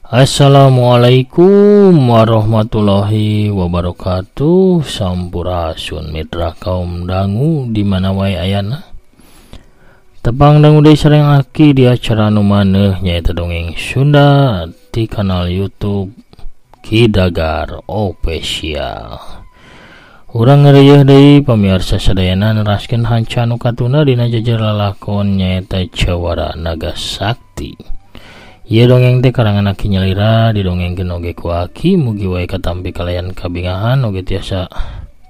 Assalamualaikum warahmatullahi wabarakatuh. Sampurasun mitra kaum dangu di mana wae ayana. Tepang dangu deui sareng aki di acara nu maneuh nyaeta dongeng Sunda di kanal YouTube Kidagar Official. Urang ngeureuyeuh deui pamirsa sadayana neraskeun hanca nu katuna dina jejer lalakon nyaeta Jawara Naga Sakti. Ieu dongeng teh karangan aki nyalira didongengkeun oge ku aki mugi wae katampi kalayan kabingahan oge tiasa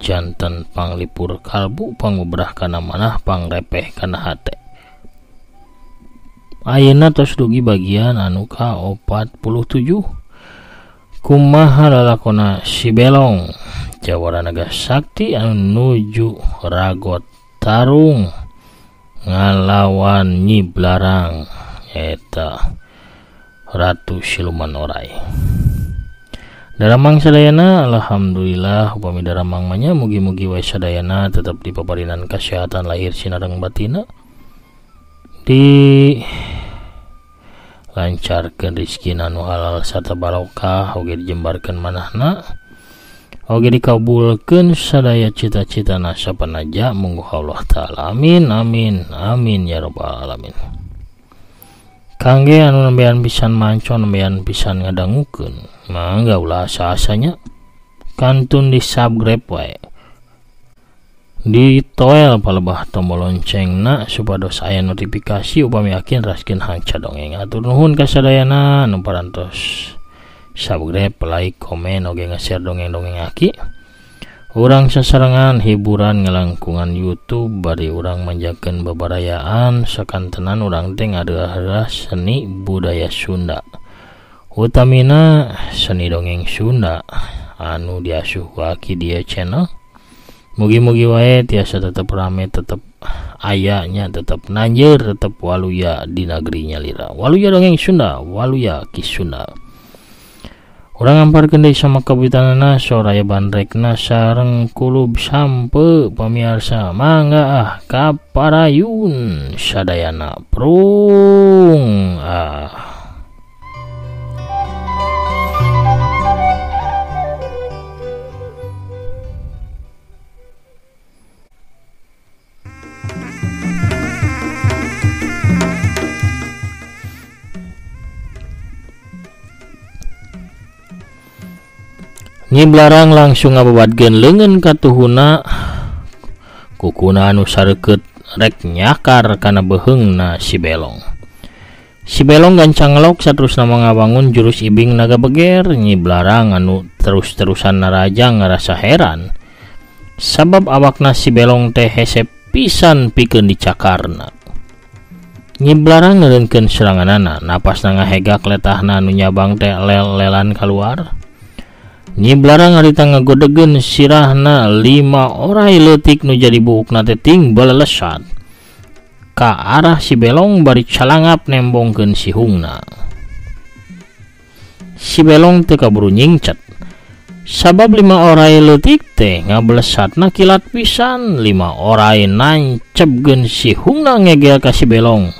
janten panglipur kalbu pangubrah kana manah pangrepeh kana hate. Ayeuna tos dugi bagian anu ka-47. Kumaha lalakonna si Belong Jawara Naga Sakti anu nuju ragot tarung ngalawan Nyi Blarang eta Ratu Siluman Oray. Daramang sadayana alhamdulillah upami daramang manya mugi-mugi wae sadayana tetep dipaparinan kesehatan lahir sinareng batina, di lancarkeun rezeki anu halal sarta barokah oge dijembarkeun manahna oge dikabulkeun sadaya cita-citana sapanaja mungguh Allah taala. Amin amin amin ya rabbal alamin. Kangge anu nembean pisan mancon nembean pisan ngadangukeun mangga ulah asa-asanya kantun di subscribe wae, di toel palebah tombol loncengna supados aya notifikasi upami yakin raskeun hanca dongeng. Atur nuhun ka sadayana anu parantos subscribe, like, komen oge nge-share dongeng-dongeng aki. Urang sasarengan hiburan ngelangkungan YouTube bari urang manjakeun babarayaan sakantenan urang teh ngadeurah seni budaya Sunda, utamina seni dongeng Sunda anu diasuh ku aki dia channel. Mugi-mugi wae tiasa tetep rame, tetep ayanya, tetep nanjeur, tetep waluya di negeri nyalira. Waluya dongeng Sunda, waluya ki Sunda. Urang amparkeun deui sama kawitanana soraya bandrekna sareng kulub sampe pamirsa. Mangga kaparayun sadayana prung Nyi Blarang langsung ngababadkeun leungeun katuhuna kukuna anu sareukeut rek nyakar kana beheungna si Belong. Si Belong gancang ngelok saterusna ngabangun jurus ibing naga beger. Nyi Blarang anu terus-terusan naraja ngarasa heran sabab awakna si Belong teh hese pisan pikeun dicakarna. Nyi Blarang ngeureunkeun seranganana, napasna ngahegak letahna anu nyabang teh lel-lelan kaluar. Nyi Blarang harita ngagodegeun sirahna 5 oray leutik nu jadi buukna teh ting balelesat ka arah si Belong bari calangap nembongkeun sihungna. Si Belong teu kaburu nyingcet sabab 5 oray leutik teh ngablesatna kilat pisan. 5 oray nancepkeun sihungna ngegel ka si Belong,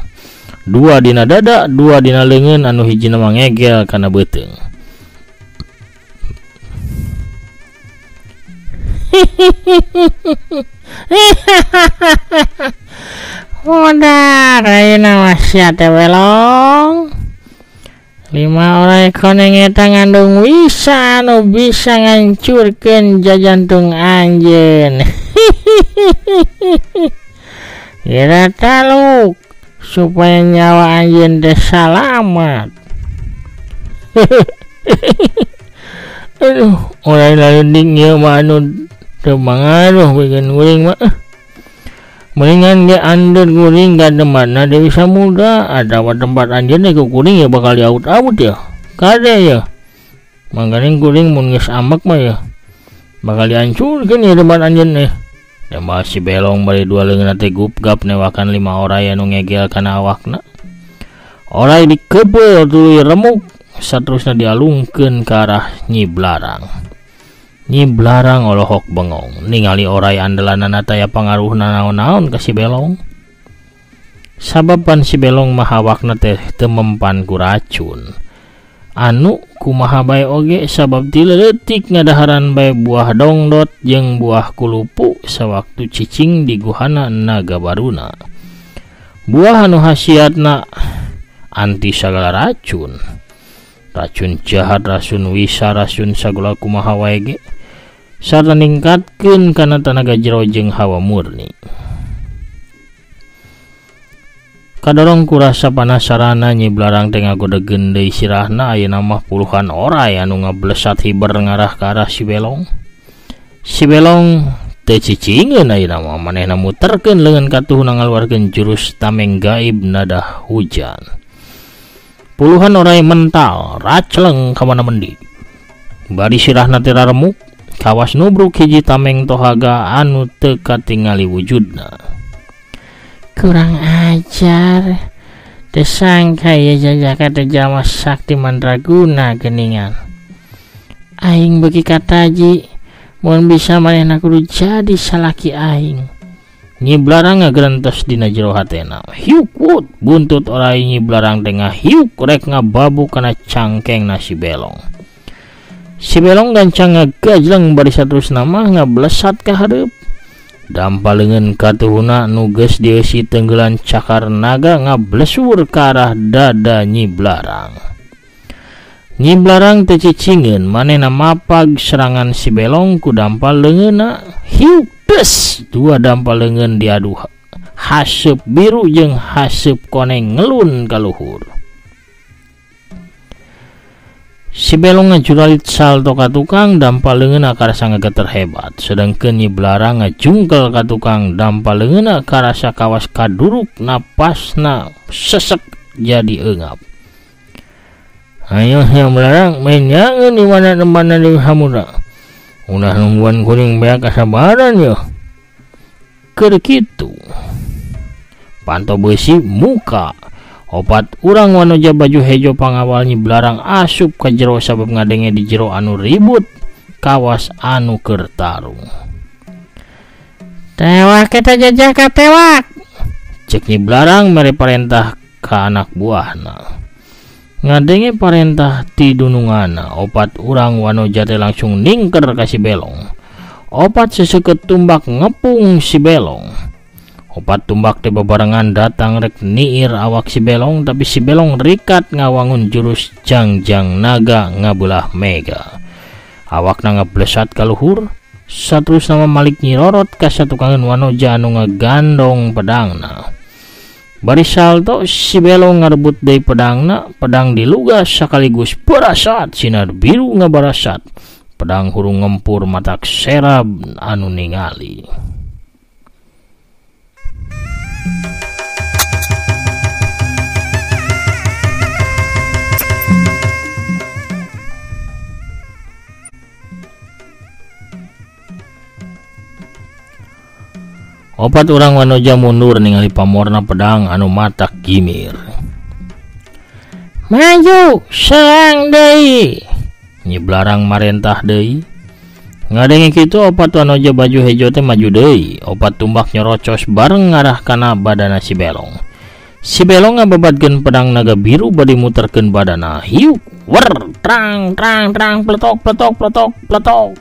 2 dina dada 2 dina leungeun anu hijina mangegel kana beuteung. Modar ayeuna masya teh Belong 5 oray koneng eta ngandung wisa anu bisa ngancurkeun jajantung anjeun. Kira taluk supaya nyawa anjeun teh salamat. Aduh, oray laleuning ieu mah anu teu mangaruh bikin kuring mah. Mendingan ge andeur kuring ka tempatna Dewi Samudra, ada tempat anjeun ku kuring ya bakal diaut-aut ya. Kade ya. Mangganing kuring mun geus ambek mah ya bakal dihancurkeun ya tempat anjeun teh. Tembak si Belong bari 2 leungeunna teh gupgap newakan 5 oray anu ngegel kana awakna. Oray dikebeul tuluy remuk saterusna dialungkeun ka arah Nyi Blarang. Nyi Blarang olohok bengong ningali oray andalanana taya pangaruhna naon-naon ka si Belong. Sababan si Belong mah awakna teh teu mempan ku racun. anu kumaha bae oge sabab ti leutik ngadaharan bae buah dongdot jeung buah kulupu sawaktu cicing di guhana naga baruna. Buah anu hasiatna anti sagala racun, racun jahat, racun wisa, racun sagala kumaha wae ge, sarta ningkatkeun kana tanaga jero jeung hawa murni. Kadorong kurasa panasarana Nyi Blarang teh ngagodegeun deui sirahna ayeuna mah puluhan oray anu ngablesat hiber ngarah ka arah si Belong. Si Belong teu cicingeun ayeuna mah manehna muterkeun leungeun katuhna ngaluarkeun jurus tameng gaib nada hujan. Puluhan oray mental racleng ka mana mendi. Bari sirahna teh remuk, kawas nubruk hiji tameng tohaga anu teu katingali wujudna. Kurang ajar, desangka ya jajaka teh jalma sakti mandraguna geningan. Aing beuki kataji, mun bisa manehna kudu jadi salaki aing. Nyi Blarang ngagerentos dina jero hatena. Hiuk wut buntut oray Nyi Blarang teh ngahiuk rek ngababu kana cangkengna si Belong. Si Belong gancang ngagajleng bari saterusna mah ngablesat ka hareup. Dampaleungeun katuhuna nu geus dieusi tenggelan cakar naga ngablesur ka arah dada Nyi Blarang. Nyi Blarang teu cicingeun manehna mapag serangan si Belong ku dampal leungeunna. Hiuk des, dua dampal leungeun diadu haseup biru jeung haseup koneng ngelun ka luhur. Si Belong ngajuralit salto ka tukang dampal leungeunna karasa ngageter hebat, sedengkeun Nyi Blarang ngajungkel ka tukang dampal leungeunna karasa kawas kaduruk napasna sesek jadi eungap. Ayo Nyi Blarang main nyangeun di mana temana Dewi Hamura. Ulah nungguan kuring beak kasabaran yo. Keur kitu panto beusi muka opat urang wanoja baju hejo pangawal Nyi Blarang asup ka jero sabab ngadenge di jero anu ribut kawas anu keur tarung. Tewak eta jajaka tewak, cek Nyi Blarang mere parentah ka anak buahna. Ngadenge parentah ti dununganna, opat urang wanoja teh langsung ningker ka si Belong. Opat seseukeut tumbak ngepung si Belong. Opat tumbak teh bebarengan datang rek niir awak si Belong, tapi si Belong rikat ngawangun jurus jangjang naga ngabelah mega. Awakna ngablesat ka luhur, saterusna malik nyirorot ka satukangeun wanoja anu ngagandong pedangna. Bari salto si Belong ngarebut deui pedangna, pedang dilugas sakaligus barasat sinar biru ngabarasat. Pedang hurung ngempur matak serab anu ningali. Opat urang wanoja mundur ningali pamorna pedang anu matak gimir. Maju, serang deui. Nyi Blarang marentah deui. Ngadenge kitu opat wanoja baju hejo teh maju deui. Opat tumbak nyorocos bareng ngarah kana badana si Belong. Si Belong ngababadkeun pedang naga biru bade muterkeun badana. Hiuk, wer, trang, pletok, pletok, pletok, pletok.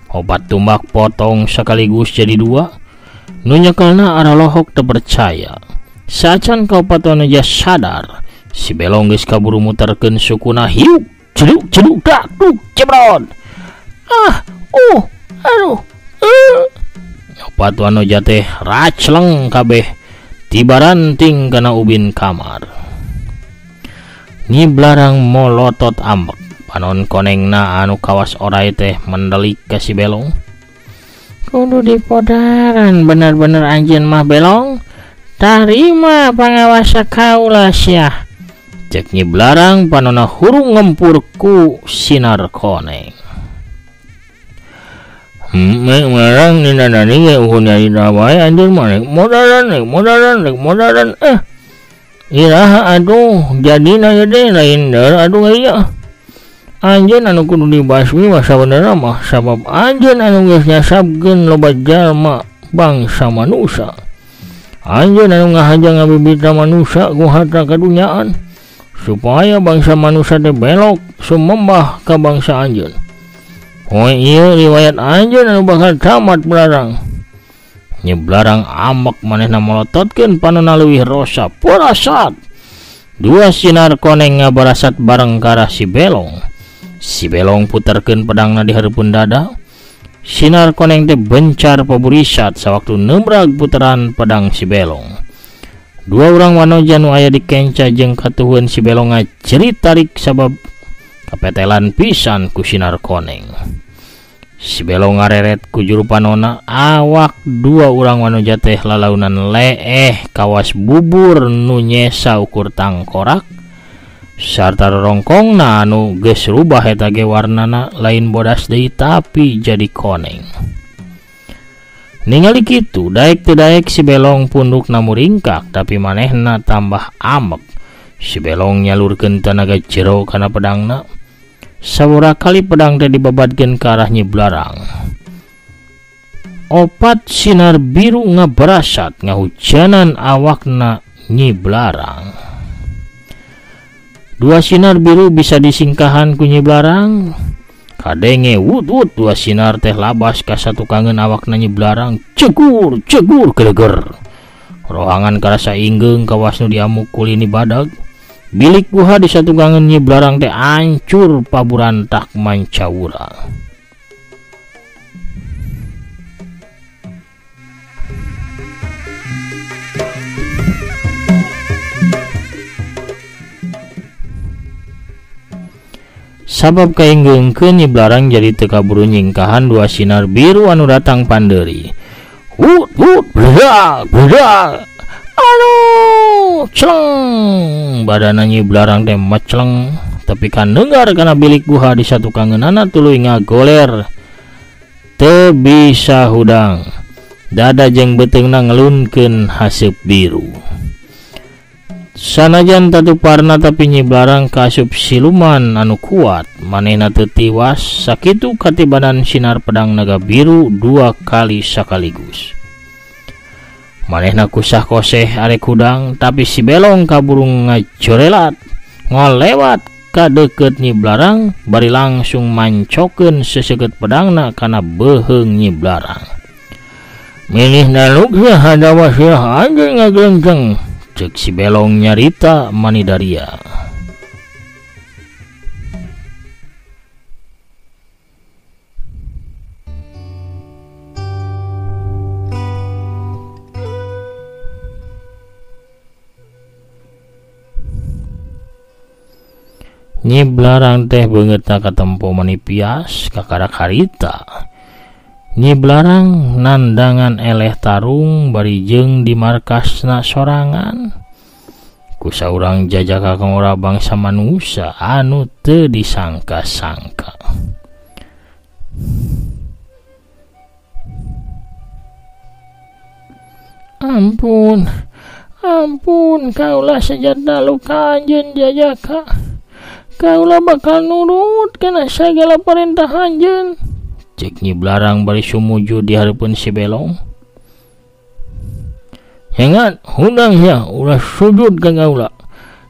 Opat tumbak potong sekaligus jadi dua. Nu nyekelna arah lohok teu percaya. Sacan ka opat wanoja sadar, si Belong geus kaburu muterkeun sukuna. Hiuk, ceduk, ceduk, dak, duk, cebrot. Aduh. Opat wanoja teh racleng kabeh tibaranting kana ubin kamar. Nyi Blarang molotot ambek, panon konengna anu kawas oray teh mendelik ka si Belong. Kudu dipodaran bener-bener anjeun mah Belong, tarima pangawasa kaula sia, cek Nyi Blarang panonna hurung ngempur ku sinar koneng. Blarang dina nani ge uhun nyari wae anjeun mah rek modaran. Iraha aduh jadina ge deui lain deur aduh ieu. Anjeun anu kudu dibasmi mah sabenerna mah sabab anjeun anu geus nyasabkeun loba jalma bangsa manusia. Anjeun anu ngahajang ngabibita manusia ku harta kadunyaan. supaya bangsa manusia teh belok sumembah ka bangsa anjeun. Poe ieu riwayat anjeun anu bakal tamat belarang. Nyi Blarang amek manehna molototkeun panonna leuwih rosa porasat. Dua sinar koneng ngabarasat bareng ka arah si Belong. Si Belong puterkeun pedangna di hareupeun dada. Sinar koneng teh bencar paburisat sawaktu nembrag puteran pedang si Belong. Dua urang wanoja nu aya di kenca jeung katuhun si Belong ngajerit tarik sabab kapetelan pisan ku sinar koneng. Si Belong ngareret ku juru panonna, awak dua urang wanoja teh lalaunan leeh kawas bubur nu nyesa ukur tangkorak sarta rorongkongna anu geus rubah eta ge warnana lain bodas deui tapi jadi koneng. Ningali kitu daek teu daek si Belong pundukna muringkak tapi manehna tambah amek. Si Belong nyalurkeun tenaga jero kana pedangna. Sabura kali pedang teh dibabadkeun ka arah Nyi Blarang. Opat sinar biru ngabarasat ngahujanan awakna Nyi Blarang. Dua sinar biru bisa disingkahan ku Nyi Blarang. Kadenge wut-wut dua sinar teh labas ka satukangeun awakna Nyi Blarang, cegur geger. Rohangan karasa inggeung kawas nu diamuk kulini badag. Bilik guha di satukangeun Nyi Blarang teh hancur paburantak mancawura. Sabab kainggeungkeun Nyi Blarang jadi teu kaburu nyingkahan dua sinar biru anu datang pandeuri. Wut bledak. Aduh, celeng. Badana Nyi Blarang teh macleng, tapi kan dengar kana bilik guha di satukangeunana tuluy ngagoler. Teu bisa hudang. Dada jeung beuteungna ngelunkeun haseup biru. Sanajan tatuparna tapi Nyi Blarang kaasup siluman anu kuat, manehna teu tiwas sakitu katibanan sinar pedang naga biru dua kali sakaligus. Manehna kusah koseh arek hudang tapi si Belong kaburu ngajorelat ngolewat ka deukeut Nyi Blarang bari langsung mancokeun seseukeut pedangna kana beuheung Nyi Blarang. Milih naluk hadawa sirah anjeun ngagelenceng, ceuk si Belong nyarita manidaria. Nyi Blarang teh beungeutna katempo manipias kakarak harita. Nyi Blarang nandangan eleh tarung bari jeung di markasna sorangan. Ku saurang jajaka kangora bangsa manusia anu teu disangka-sangka. Ampun, kaulah sejatna luka anjeun jajaka. Kaulah bakal nurut kana sagala perintah anjeun, cek Nyi Blarang bari sumuju di hareupeun si Belong. Hengat hudang ya ulah sujud ka gaula.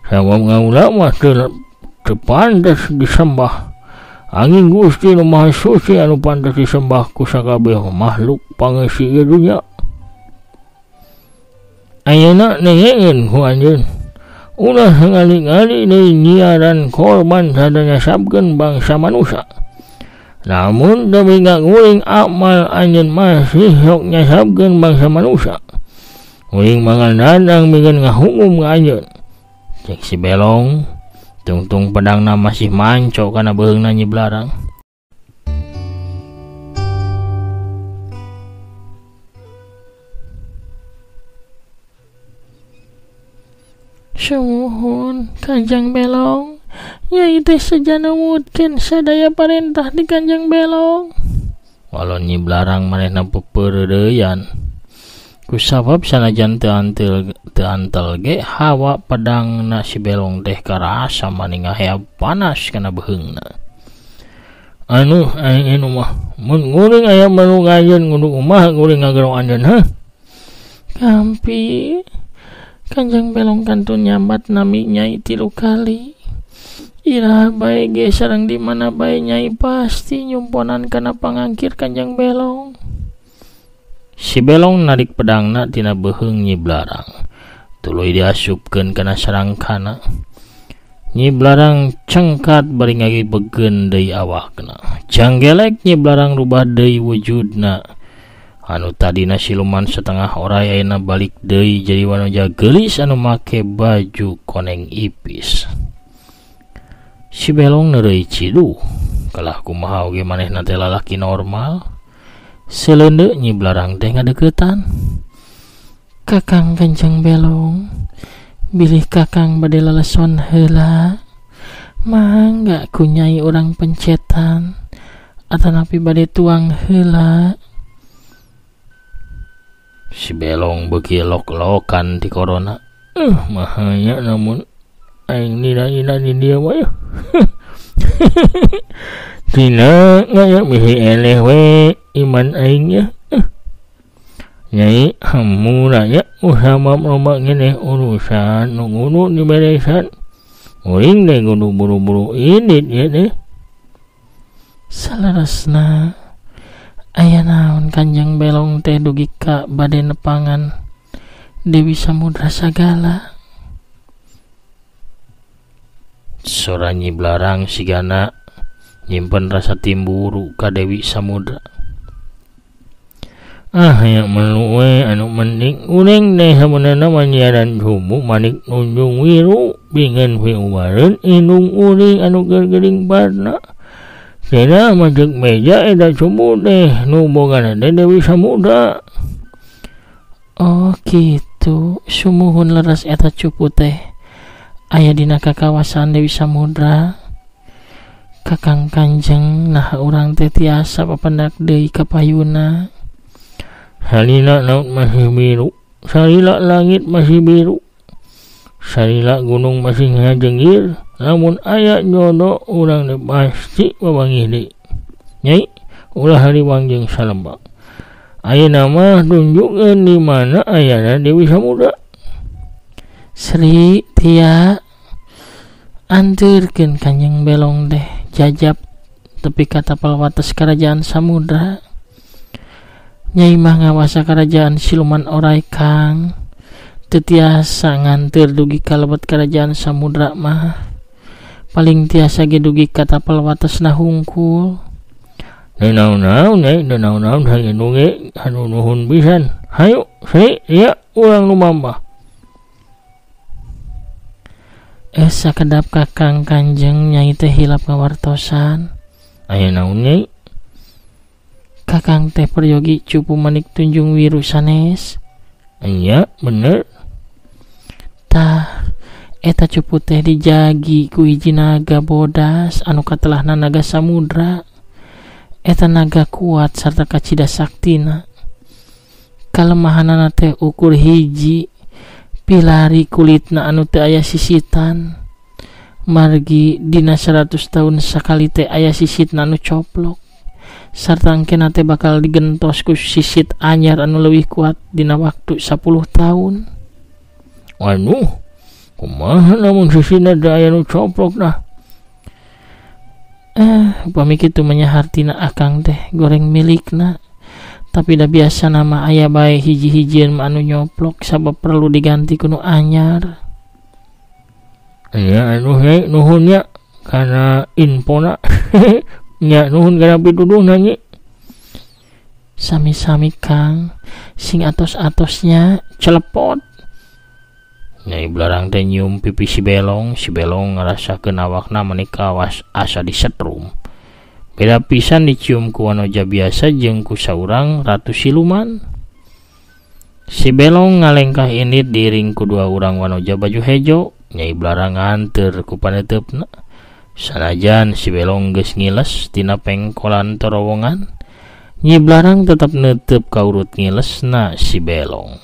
Sabab gaula mah teu pantes disembah. Angin Gusti nu Maha Suci anu pantes disembah ku sakabeh makhluk pangeus ieu dunya. Ayeuna nengeun ku anjeun. Ulah ngali-ngali deui nyiaran korban sadaya sabkeun bangsa manusia. Namun demi nguring amal anjeun masih sok nyasabkeun bangsa manusia. Uring mangal dadang mikeun ngahungum ka anjeun. Cek si Belong, tungtung pedangna masih manco kana beuheungna Nyi Blarang. Sumuhun Kanjeng Belong, Nyai teh sejana wutkeun sadaya parentah di Kanjeng Belong. Walau Nyi Blarang manehna pepeureuyan. Kusabab sanajan teu antel ge hawa pedangna si Belong teh karasa maning ngaheap panas kana beuheungna. Anu mah mun nguring aya manu ngajeun ngunduk umah nguring ngagerong anjeun heuh. Kampi Kanjeng Belong kantun nyambat nami Nyai 3 kali. Iraha bae ge sareng di mana bae Nyai pasti nyumponan kana pangangkir Kanjeng Belong. Si Belong narik pedangna tina beheung Nyi Blarang. Tuluy diasupkeun kana sarangkana. Nyi Blarang cengkat bari ngagibegeun deui awakna. Janggelek Nyi Blarang rubah deui wujudna. Anu tadina siluman setengah oray ayeuna balik deui jadi wanoja geulis anu make baju koneng ipis. Si Belong neureuy cidu, kalah kumaha oge manehna teh lalaki normal. Seleundeuk Nyi Blarang teh ngadeuketan. Kakang Kanjeng Belong, bilih kakang bade leleson heula, mangga ku Nyai urang pencetan, atanapi bade tuang heula. Si Belong beuki lok-lokan ti korona. Mahanya namun aing nina-nina di dia mah ya. Tina ngaya bisi eleh we iman aing ya. Nyai hamura ya usama lomba ngene urusan nungunu diberesan. Uring deh kudu buru-buru ini ya deh. Salerosna aya naon Kanjeng Belong teh dugi ka bade nepangan Dewi Samudra sagala. Sora Nyi Blarang sigana nyimpen rasa timburu ka Dewi Samudra. Ya melu we anu mending urang teh sabenerna manyiaran sumu manik nunjung wiru bingan we ubareun indung uring anu gergering barna. Sena majek meja eta sumu teh nu bogana teh Dewi Samudra. Oh kitu, sumuhun leres eta cupu teh aya dina kakawasan Dewi Samudra. Kakang Kanjeng nah urang teh tiasa papendak deui ka payuna. Salila laut masih biru, salila langit masih biru, salila gunung masih ngajengir, namun aya jodoh urang teh pasti babangih deui. Nyai ulah hariwang jeung salembak. Ayeuna mah tunjukkeun di mana ayana Dewi Samudra. Sri tia anjeurkeun Kanjeng Belong teh jajab tepi ka tapal wates kerajaan Samudra. Nyai mah ngawasa kerajaan siluman oray Kang, teu tiasa nganteur dugi ka lebet kerajaan Samudra mah. Paling tiasa ge dugi ka tapal watesna hungkul. Naon-naon Nyai, naon-naon hanginu ge anu nuhun pisan. Hayu Sri ya urang lumambah. Sakedap Kakang Kanjeng Nyai teh hilap ngawartosan. Aya naon Nyai? Kakang teh peryogi cupu manik tunjung wiru sanes. Iya bener. Tah eta cupu teh dijagi ku hiji naga bodas anu katelahna naga Samudra. Eta naga kuat sarta kacida saktina. Kalemahanana teh ukur hiji, pilari kulitna anu teu aya sisitan. Margi dina 100 tahun sakali teh aya sisitna anu coplok. Sarta engkena teh bakal digentos ku sisit anyar anu leuwih kuat dina waktu 10 tahun. Waduh, kumaha lamun sisitna teh aya nu coplok dah. Upami kitu menyahartina akang teh goreng milikna. Tapi dah biasa nama aya bae hiji-hijieun anu nyoplok sabab perlu diganti kuno anyar. Ya anu Nyai nuhun nya kana infona. Nya nuhun kana pituduhna Nyi. Sami-sami Kang, sing atos-atosnya celepot. Nyai Blarang teh nyium pipi si Belong ngarasakeun awakna menika asa disetrum. Beda pisan dicium ku wanoja biasa jeung ku saurang ratu siluman. Si Belong ngalengkah indit diiring ku dua urang wanoja baju hejo. Nyai Blarang nganteur ku paneteupna. Sanajan si Belong geus ngiles tina pengkolan terowongan, Nyi Blarang tetep neuteup ka urut ngilesna si Belong.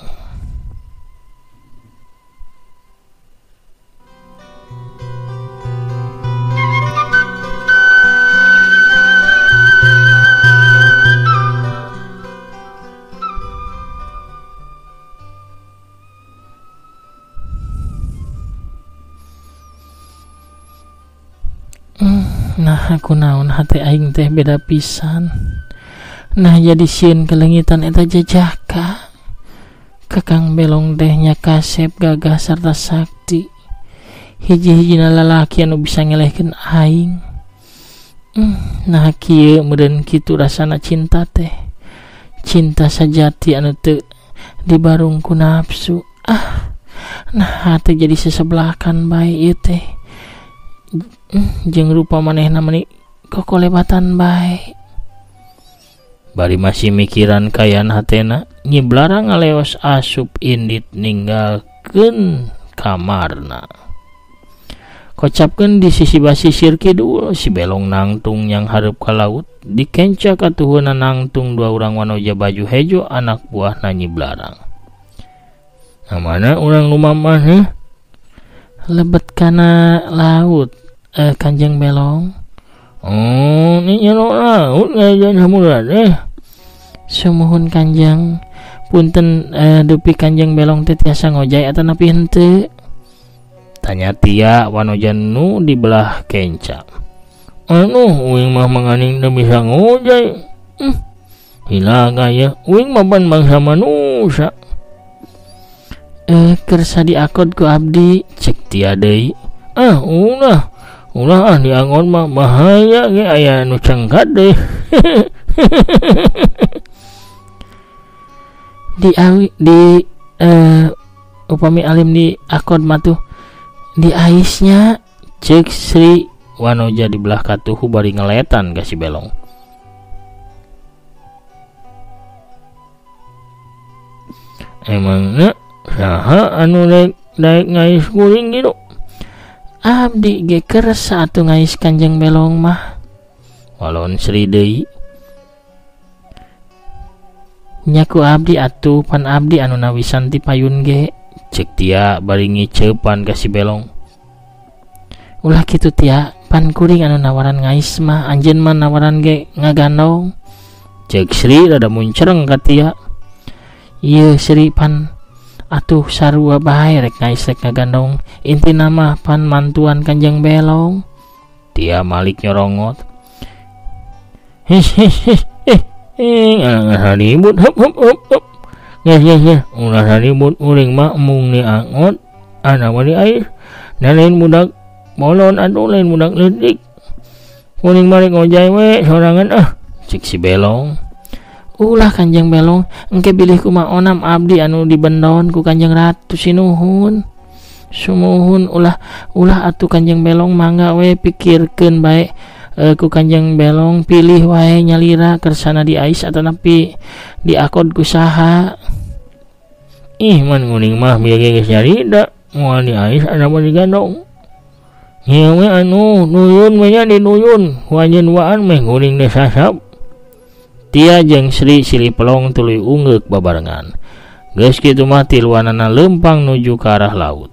Nah aku naon hati aing teh beda pisan. Nah jadi sieun kelengitan eta jajaka. Kakang Belong teh nya kasep gagah sarta sakti. Hiji-hijina lalaki anu bisa ngelehkeun aing. Nah kieu meureun kitu rasana cinta teh. Cinta sajati anu teu dibarung ku nafsu. Nah hati jadi sesebelakan bae ieu teh. Jeung rupa manehna meuni kokolebatan bae. Bari masih mikiran kayan hatena, Nyi Blarang ngaleos asup indit ninggalkeun kamarna. Kocapkeun di sisi basisir kidul, si Belong nangtung yang hareup ka laut. Dikenca katuhuna nangtung dua urang wanoja baju hejo anak buahna Nyi Blarang. Nah mana urang lumamah lebet kana laut. Kanjeng Belong. Ini nyerok laut ngajan hamuran Sumuhun Kanjeng. Punten dupi Kanjeng Belong teh tiasa ngojay atau napi henteu? Tanya tia wanojan nu di belah kenca. Uing mah manganing teu bisa ngojay. Hilang aya uing mah ban bangsa manusia. Kersa diakod ku abdi, cek tia deui. Ulah diangon mah bahaya ge aya nu cengkat deh. Upami alim di akod mah tuh di aisnya, cek Sri wanoja di belah katuhu bari ngeletan ka si Belong. Emangna saha anu daek ngais kuring gitu? Abdi ge kersa atuh ngais Kanjeng Belong mah. Walon Sri deui. Nyaku abdi atuh pan abdi anu nawisan ti payun ge, cek tia bari ngiceupan ka si Belong. Ulah kitu tia, pan kuring anu nawaran ngais mah anjeun mah nawaran ge ngagandong. Cek Sri rada muncereng ka tia. Ieu Sri pan atuh sarua bae rek ngais rek ngagandong. Intina mah pan mantuan Kanjeng Belong. Tia Malik nyorongot. Ribut hop. Ya. Ulah ribut uring mah mung ni angot ana wali air. Dan lain budak bolon atuh lain budak leutik. Kuring mari ngojay we sorangan cik si Belong. Ulah Kanjeng Belong, engke bilih kumaha onam abdi anu dibendon ku Kanjeng Ratu Sinuhun. Sumuhun ulah atuh Kanjeng Belong mangga we pikirkeun bae ku Kanjeng Belong pilih wae nyalira kersana di ais atau napi di akod ku saha. Man nguning mah bieu geus nyarida moal di ais ada mah digandong. Nya we anu nuyun we nya dinuyun, wajeun waan meh nguning teh sasap. Tia jeung Sri silih pelong tuluy ungeuk babarengan. Geus kitu mah tiluanana lempang nuju ke arah laut.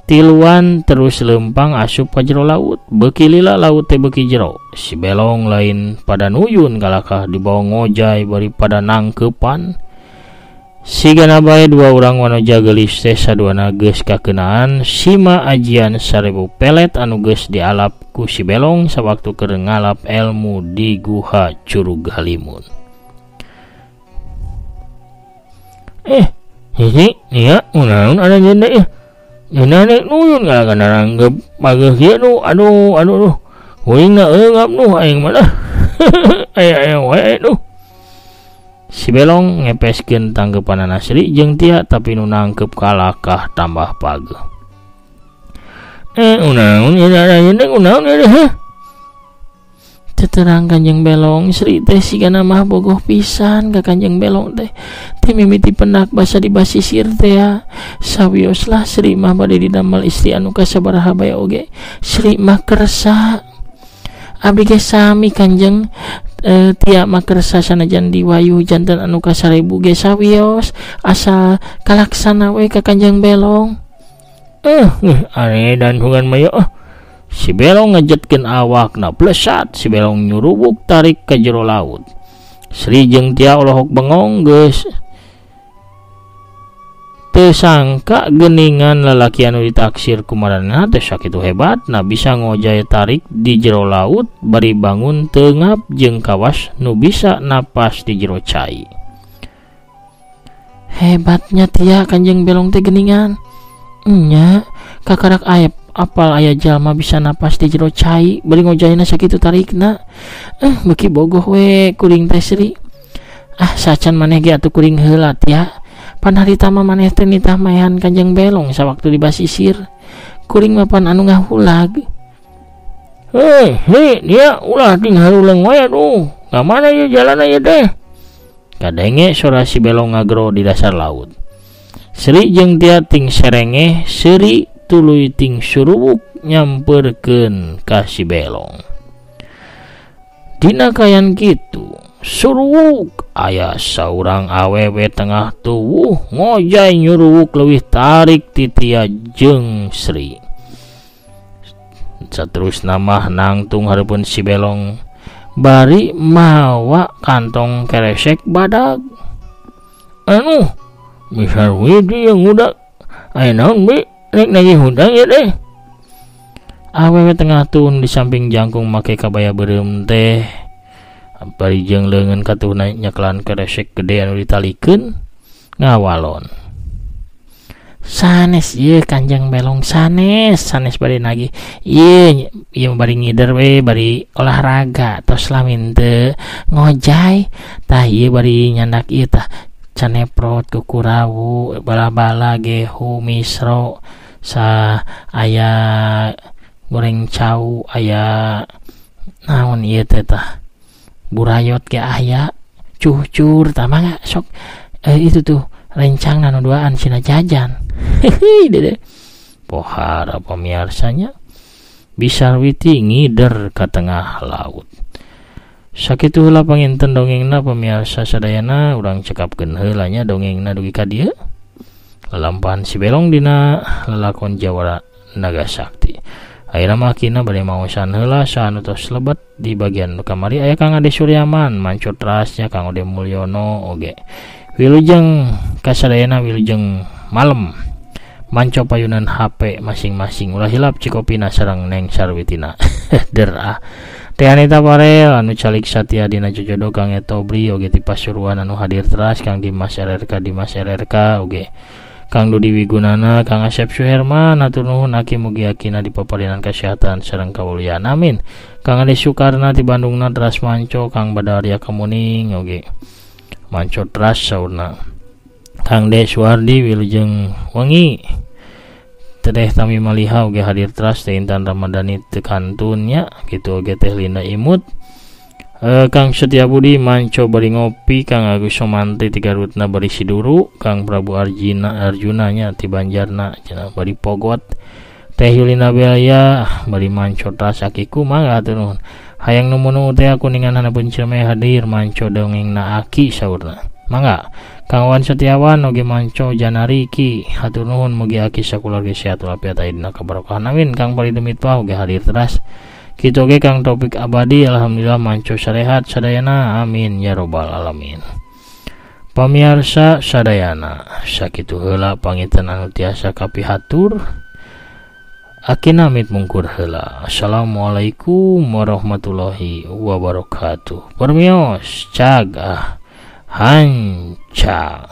Tiluan terus lempang asup ka jero laut. Beuki lila laut teh beuki jero. Si Belong lain pada nuyun kalakah dibawa ngojay bari pada nangkeupan. Sigana bae dua urang wanoja geulis teh saduana geus kakeunaan sima ajian 1000 pelet anu geus dialap ku si Belong sawaktu keur ngalap ilmu di Guha Curug Halimun. Hiji nia unaun ada jenda ya. Jenda nek nuyun kalakana ranggep pageuh kieu nu aduh. Uingna eungap nu aing mah. Aya wae nu. Si Belong ngepeskeun tanggepanana Sri jeung tia tapi nu nangkep kalakah tambah pageuh. Unaun ada jenda unaun ya. Teterang Kanjeng Belong Sri teh sigana mah bogoh pisan ka Kanjeng Belong teh. Teh mimiti pendak basa di basisir teh ya. Sawios lah Sri mah bade didamel istri anu kasabaraha bae oge. Sri mah kersa. Abdi ge sami Kanjeng tia mah kersa sanajan diwayuh janten anu ka 1000 ge sawios asal kalaksana we ka Kanjeng Belong. Are dan hungan maya. Si Belong ngejetkeun awakna blesat. Si Belong nyurubuk tarik ka jero laut. Sri jeung tia olohok bengong geus Tersangka geningan lalaki anu ditaksir kumaranna teh sakitu hebatna bisa ngojay tarik di jero laut bari bangun tengap jeung kawas nu bisa napas di jero cai. Hebatnya tia Kanjeng Belong teh geningan. Nya kakarak ayep apal aya jalma bisa napas di jero cai bari ngojayna sakitu tarikna. Beuki bogoh we kuring teh Sri. Sacan maneh ge atuh kuring heula tia. Panharita mah maneh teh nitah maehan Kanjeng Belong sawaktu di basisir. Kuring mah pan anu ngahulag. Hei, dia ulah ting haruleng wae atuh. Ka mana ieu jalanna ieu teh? Kadenge suara si Belong ngagro di dasar laut. Sri jeung tia ting serenge, Sri tuluy ting suruwuk nyamperkeun ka si Belong. Dina kayan kitu, suruwuk aya saurang awewe tengah tuwuh ngojay nyuruwuk leuwih tarik ti tia jeung Sri. Saterusna mah nangtung hareupeun si Belong bari mawa kantong keresek badag. Anu misar widi yang udak aya naon bi rek nagih hudang ya deh. Awewe tengah tuun di samping jangkung make kabaya beureum teh bari jeung leungeun katuhna nyeklan keresek gede anu ditalikeun ngawalon. Sanes ieu Kanjeng Belong sanes bari nagih. Ieu bari ngider we bari olahraga tos lamin teu ngojay tah ieu bari nyandak ieu tah caneprot kukurawu bala-bala gehu misro sa aya goreng cau aya naon ieu teh tah burayot ge aya cucur tah mangga sok itu tuh rencang nanu duaan sina jajan. Dede pohara pamiarsanya bisa witi ngider ka tengah laut. Sakitu heula panginten dongengna pamiarsa sadayana urang cekapkeun heula nya dongengna dugi ka dieu. Lalampahan si Belong dina lalakon Jawa Naga Sakti. Ayeuna mah kina bade maosan heula saanu tos lebet di bagian kamari aya Kang Ade Suryaman, Mancut Rasnya Kang Ode Mulyono oge. Wilujeng kasadayana wilujeng malem. Manco payunan HP masing-masing ulah hilap cikopina sareng Neng Sarwitina. Der Teh Anita Parel anu calik satia dina jojodo Kang Etobri oge ti Pasuruan anu hadir teras Kang Dimas RRK oge Kang Dudi Wigunana Kang Asep Suherman atur nuhun aki mugi akina di paparinan kesehatan sareng kawulian amin. Kang Ade Sukarna ti Bandungna teras manco Kang Badaria Kemuning oge manco teras saurna Kang De Suwardi wilujeng wengi Teh Tami Maliha oge hadir teras Teh Intan Ramadhani tekantunnya gitu oge Teh Linda Imut Kang Setiabudi manco bari ngopi Kang Agus Somanti ti Garutna bari siduru Kang Prabu Arjuna nya ti Banjarna cenah bari pogot Teh Yulina Belia bari manco teras akiku mangga atuh nuhun hayang numunu teh kuningan hanapeun Ciremay hadir manco dongengna aki saurna mangga. Kang Wan Setiawan oge manco Janari ki hatur nuhun mugi aki sakularga sehat walafiat aya dina kabarokahan amin. Kang Palidemit Pah oge hadir teras kitu oge Kang Taufik Abadi alhamdulillah manco sarehat sadayana amin ya robbal alamin. Pamiarsa sadayana sakitu heula panginten anu tiasa kapihatur akina amit mungkur heula. Assalamualaikum warahmatullahi wabarakatuh. Permios cagah hanca.